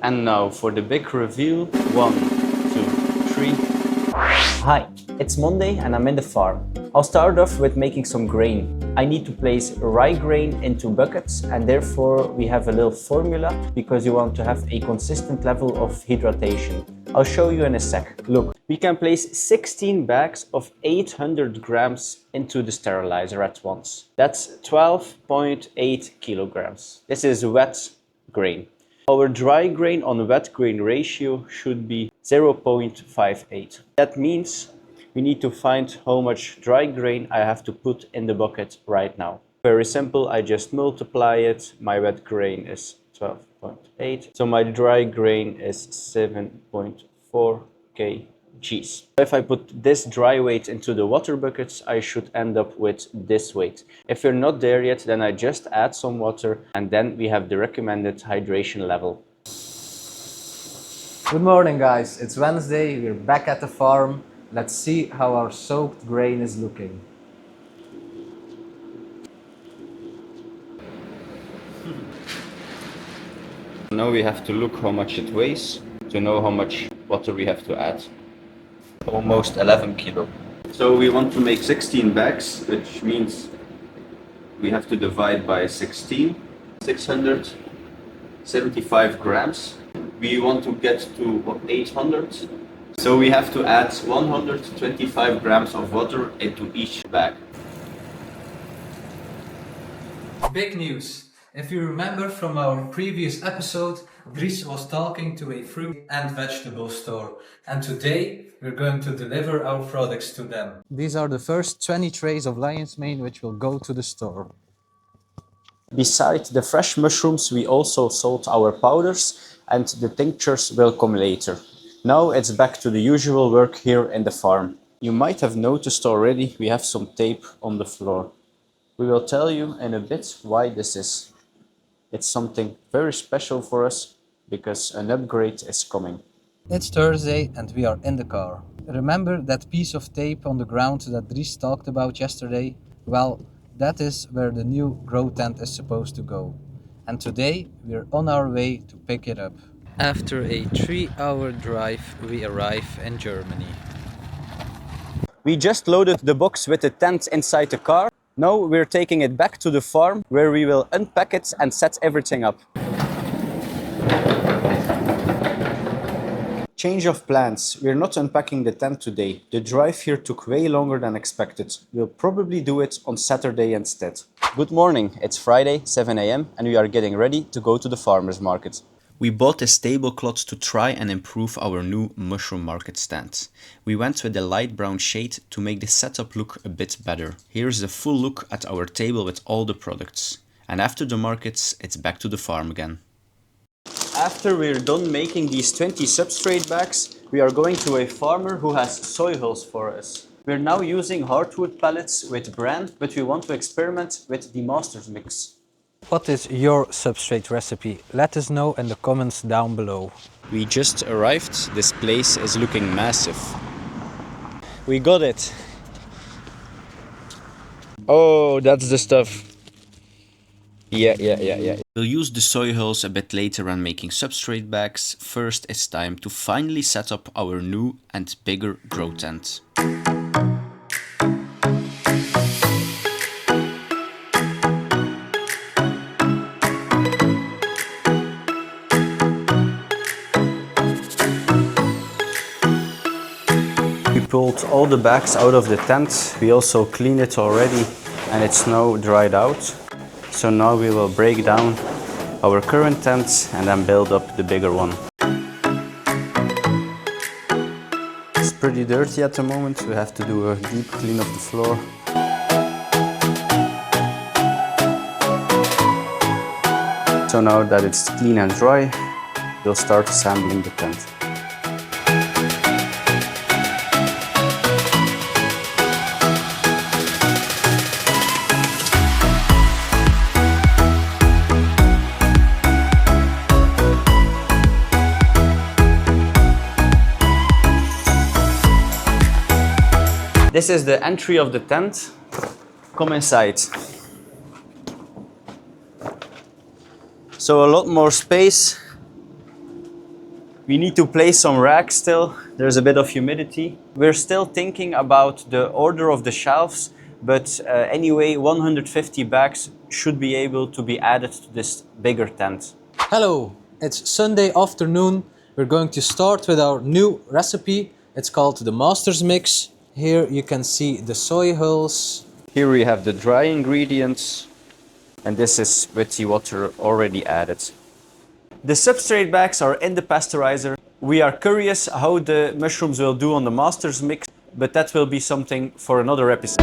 And now for the big reveal. 1, 2, 3. Hi, it's Monday and I'm in the farm. I'll start off with making some grain. I need to place rye grain into buckets, and therefore we have a little formula because you want to have a consistent level of hydration. I'll show you in a sec. Look, we can place 16 bags of 800 grams into the sterilizer at once. That's 12.8 kilograms. This is wet grain. Our dry grain on wet grain ratio should be 0.58. That means we need to find how much dry grain I have to put in the bucket right now. Very simple, I just multiply it. My wet grain is 12.8. So my dry grain is 7.4 kgs. If I put this dry weight into the water buckets, I should end up with this weight. If you're not there yet, then I just add some water and then we have the recommended hydration level. Good morning guys, it's Wednesday, we're back at the farm. Let's see how our soaked grain is looking. Now we have to look how much it weighs to know how much water we have to add. Almost 11 kilo. So we want to make 16 bags, which means we have to divide by 16. 675 grams. We want to get to 800. So we have to add 125 grams of water into each bag. Big news! If you remember from our previous episode, Dries was talking to a fruit and vegetable store, and today we're going to deliver our products to them. These are the first 20 trays of lion's mane which will go to the store. Besides the fresh mushrooms, we also sold our powders, and the tinctures will come later. Now it's back to the usual work here in the farm. You might have noticed already we have some tape on the floor. We will tell you in a bit why this is. It's something very special for us because an upgrade is coming. It's Thursday and we are in the car. Remember that piece of tape on the ground that Dries talked about yesterday? Well, that is where the new grow tent is supposed to go. And today we're on our way to pick it up. After a 3-hour drive, we arrive in Germany. We just loaded the box with the tent inside the car. Now we're taking it back to the farm where we will unpack it and set everything up. Change of plans. We're not unpacking the tent today. The drive here took way longer than expected. We'll probably do it on Saturday instead. Good morning. It's Friday, 7 a.m. and we are getting ready to go to the farmer's market. We bought this tablecloth to try and improve our new mushroom market stand. We went with a light brown shade to make the setup look a bit better. Here's a full look at our table with all the products. And after the markets, it's back to the farm again. After we're done making these 20 substrate bags, we are going to a farmer who has soy hulls for us. We're now using hardwood pallets with bran, but we want to experiment with the master's mix. What is your substrate recipe? Let us know in the comments down below. We just arrived. This place is looking massive. We got it. Oh, that's the stuff. Yeah. We'll use the soy hulls a bit later when making substrate bags. First, it's time to finally set up our new and bigger grow tent. We pulled all the bags out of the tent. We also cleaned it already and it's now dried out. So now we will break down our current tent and then build up the bigger one. It's pretty dirty at the moment. We have to do a deep clean of the floor. So now that it's clean and dry, we'll start assembling the tent. This is the entry of the tent. Come inside. So a lot more space. We need to place some racks still. There's a bit of humidity. We're still thinking about the order of the shelves, but anyway, 150 bags should be able to be added to this bigger tent. Hello, it's Sunday afternoon. We're going to start with our new recipe. It's called the Master's Mix. Here you can see the soy hulls. Here we have the dry ingredients, and this is with the water already added. The substrate bags are in the pasteurizer. We are curious how the mushrooms will do on the Master's Mix, but that will be something for another episode.